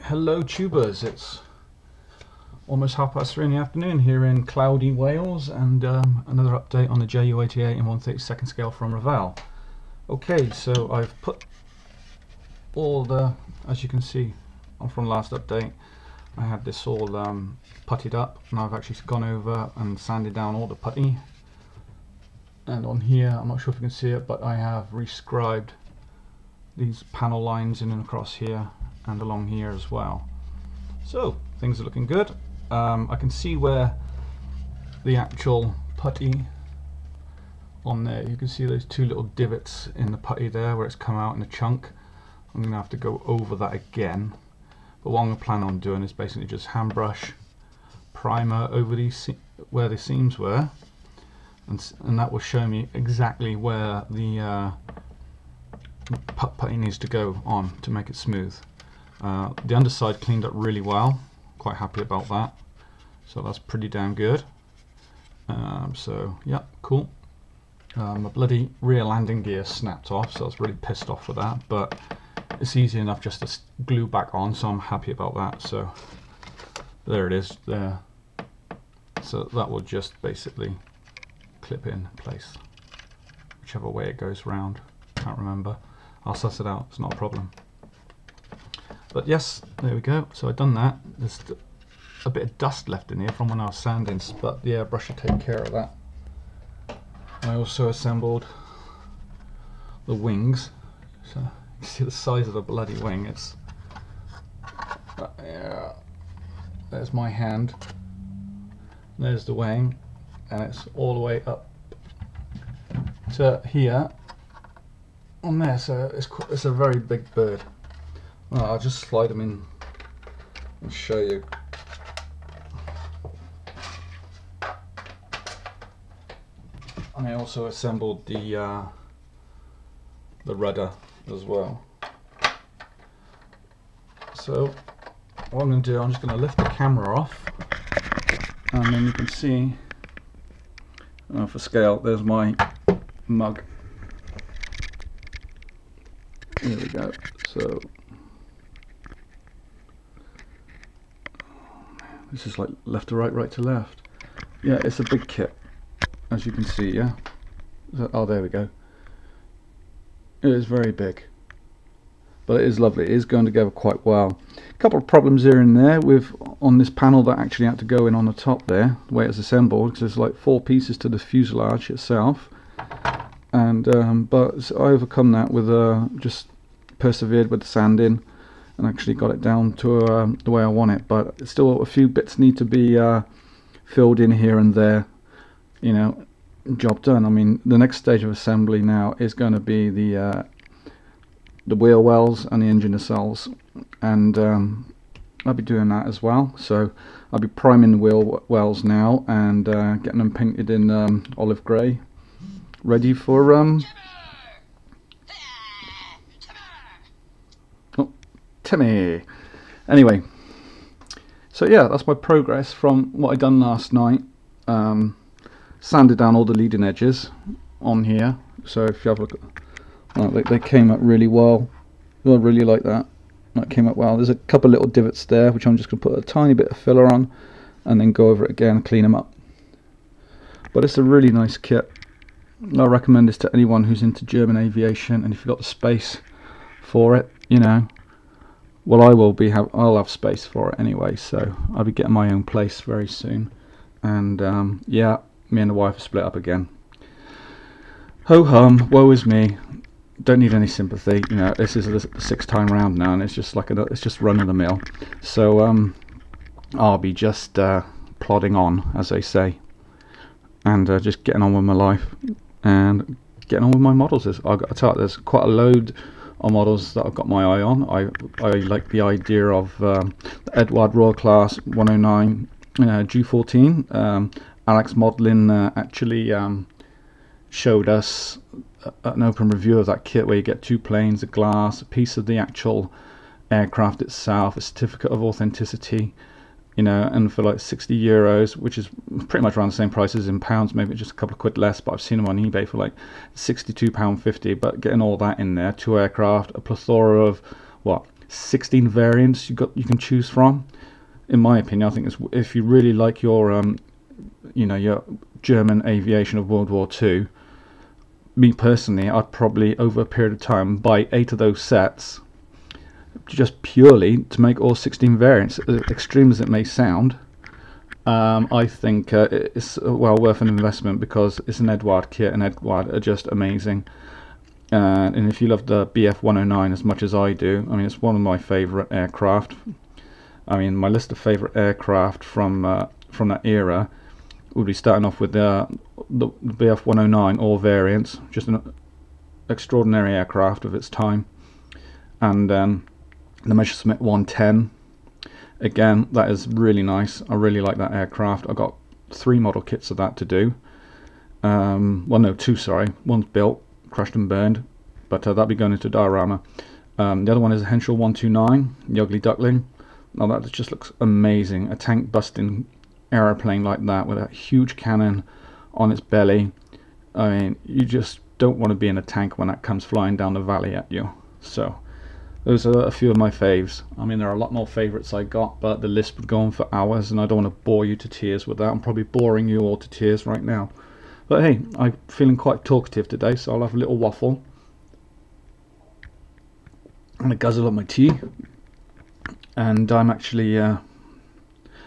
Hello tubers, it's almost 3:30 in the afternoon here in cloudy Wales, and another update on the JU88 in 1/32 scale from Revell. Okay, so I've put all the, as you can see from last update, I had this all puttied up, and I've actually gone over and sanded down all the putty. And on here, I'm not sure if you can see it, but I have rescribed these panel lines in and across here and along here as well. So things are looking good. I can see where the actual putty on there, you can see those two little divots in the putty there where it's come out in a chunk. I'm going to have to go over that again, but what I'm going to plan on doing is basically just hand brush primer over these where the seams were, and that will show me exactly where the putty needs to go on to make it smooth. The underside cleaned up really well, quite happy about that, so that's pretty damn good. So yeah, cool. My bloody rear landing gear snapped off, so I was really pissed off with that, but it's easy enough just to glue back on, so I'm happy about that. So there it is there. So that will just basically clip in place, whichever way it goes round. Can't remember. I'll suss it out, it's not a problem. But yes, there we go. So I've done that. There's a bit of dust left in here from when I was sanding, but the airbrush should take care of that. I also assembled the wings. So you see the size of the bloody wing. It's yeah. There's my hand. There's the wing, and it's all the way up to here on there. So it's a very big bird. Well, I'll just slide them in and show you. And I also assembled the rudder as well. So what I'm going to do, I'm just going to lift the camera off, and then you can see, for scale, there's my mug. There we go. So this is like left to right, right to left. Yeah, it's a big kit, as you can see. Yeah. So, oh, there we go. It is very big, but it is lovely. It is going together quite well. A couple of problems here and there with on this panel that actually had to go in on the top there, the way it's assembled, because there's like 4 pieces to the fuselage itself. And but I overcome that with just persevered with the sanding, and actually got it down to the way I want it. But still a few bits need to be filled in here and there, you know. Job done. I mean, the next stage of assembly now is going to be the wheel wells and the engine nacelles, and I'll be doing that as well. So I'll be priming the wheel wells now and getting them painted in olive grey, ready for Timmy. Anyway, so yeah, that's my progress from what I done last night. Sanded down all the leading edges on here, so if you have a look at, they came up really well. I really like that. That came up well. There's a couple of little divots there which I'm just going to put a tiny bit of filler on and then go over it again and clean them up. But it's a really nice kit. I recommend this to anyone who's into German aviation, and if you've got the space for it, you know, well, I'll have space for it anyway, so I'll be getting my own place very soon. And yeah, me and the wife are split up again. Ho hum, woe is me. Don't need any sympathy. You know, this is the 6th time round now, and it's just like it's just run of the mill. So I'll be just plodding on, as they say, and just getting on with my life and getting on with my models. I've got to tell you, there's quite a load of models that I've got my eye on. I like the idea of the Edward Royal Class 109 G14. Alex Modelling actually showed us an open review of that kit where you get 2 planes, a glass, a piece of the actual aircraft itself, a certificate of authenticity, you know, and for like €60, which is pretty much around the same price as in pounds, maybe just a couple of quid less, but I've seen them on eBay for like £62.50. But getting all that in there, 2 aircraft, a plethora of what, 16 variants you can choose from. In my opinion, I think it's, if you really like your you know, your German aviation of World War II, me personally, I'd probably over a period of time buy 8 of those sets, just purely to make all 16 variants. Extreme as it may sound, I think it's well worth an investment, because it's an Eduard kit, and Eduard are just amazing. And if you love the Bf 109 as much as I do, I mean, it's one of my favourite aircraft. I mean, my list of favourite aircraft from that era would be starting off with the Bf 109, all variants, just an extraordinary aircraft of its time, and the Messerschmitt 110. Again, that is really nice. I really like that aircraft. I got 3 model kits of that to do. Well, no, 2, sorry. One's built, crashed and burned, but that'll be going into diorama. The other one is a Henschel 129, the Ugly Duckling. Now that just looks amazing. A tank busting aeroplane like that with a huge cannon on its belly. I mean, you just don't want to be in a tank when that comes flying down the valley at you. So those are a few of my faves. I mean, there are a lot more favorites I got, but the list would go on for hours, and I don't want to bore you to tears with that. I'm probably boring you all to tears right now. But hey, I'm feeling quite talkative today, so I'll have a little waffle and a guzzle of my tea. And I'm actually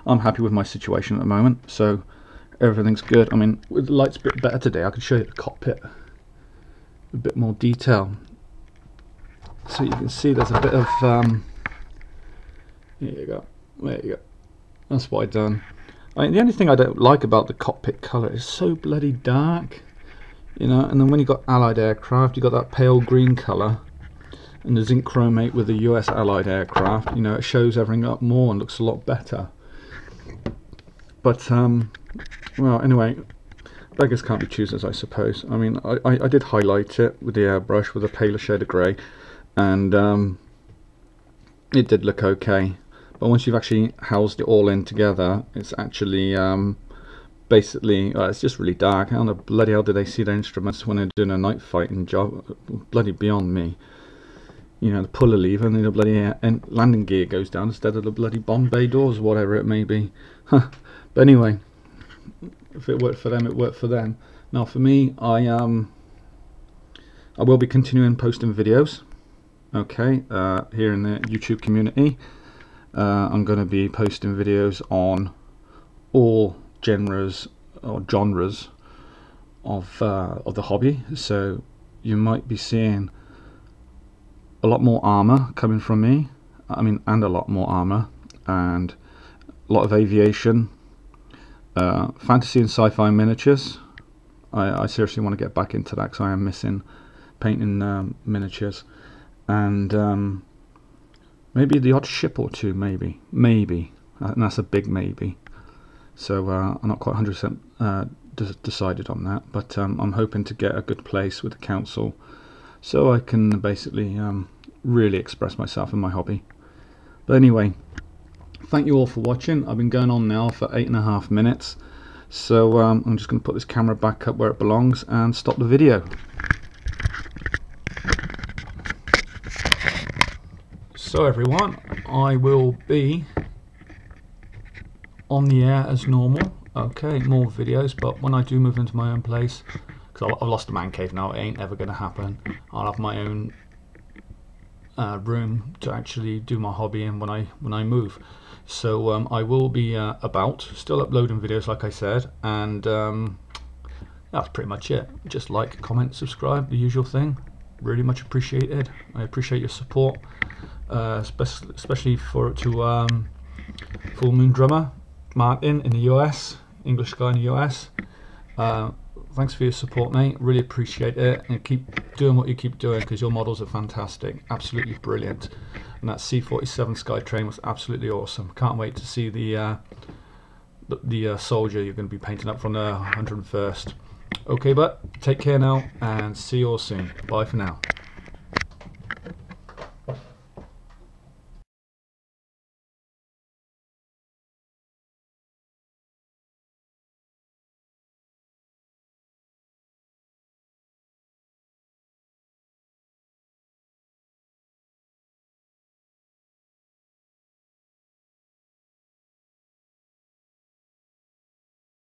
I'm happy with my situation at the moment, so everything's good. I mean, with the lights a bit better today, I can show you the cockpit a bit more detail. So you can see there's a bit of here you go, there you go, that's what I've done. I mean, the only thing I don't like about the cockpit colour is so bloody dark, you know. And then when you got Allied aircraft, you got that pale green colour, and the zinc chromate with the US Allied aircraft, you know, it shows everything up more and looks a lot better. But well, anyway, beggars can't be choosers, I suppose. I mean, I did highlight it with the airbrush with a paler shade of grey, and it did look okay. But once you've actually housed it all in together, it's actually basically it's just really dark. How the bloody hell do they see their instruments when they're doing a night fighting job? Bloody beyond me. You know, the puller lever and then the bloody landing gear goes down instead of the bloody bomb bay doors, whatever it may be. But anyway, if it worked for them, it worked for them. Now for me, I will be continuing posting videos, okay, here in the YouTube community. I'm going to be posting videos on all genres of the hobby, so you might be seeing a lot more armor coming from me. I mean, and a lot more armor, and a lot of aviation, fantasy and sci-fi miniatures. I seriously want to get back into that, because I am missing painting miniatures, and maybe the odd ship or two, maybe, and that's a big maybe. So I'm not quite 100% decided on that, but I'm hoping to get a good place with the council, so I can basically really express myself in my hobby. But anyway, thank you all for watching. I've been going on now for 8.5 minutes, so I'm just going to put this camera back up where it belongs and stop the video. So everyone, I will be on the air as normal. Okay, more videos, but when I do move into my own place, because I've lost the man cave now, it ain't ever going to happen. I'll have my own room to actually do my hobby in when I move. So I will be still uploading videos, like I said, and that's pretty much it. Just like, comment, subscribe, the usual thing. Really much appreciated. I appreciate your support, especially to Full Moon Drummer Martin in the US, English guy in the US. Thanks for your support, mate. Really appreciate it, and keep doing what you keep doing, because your models are fantastic, absolutely brilliant. And that C-47 Skytrain was absolutely awesome. Can't wait to see the soldier you're going to be painting up from the 101st. Okay, but take care now, and see you all soon. Bye for now.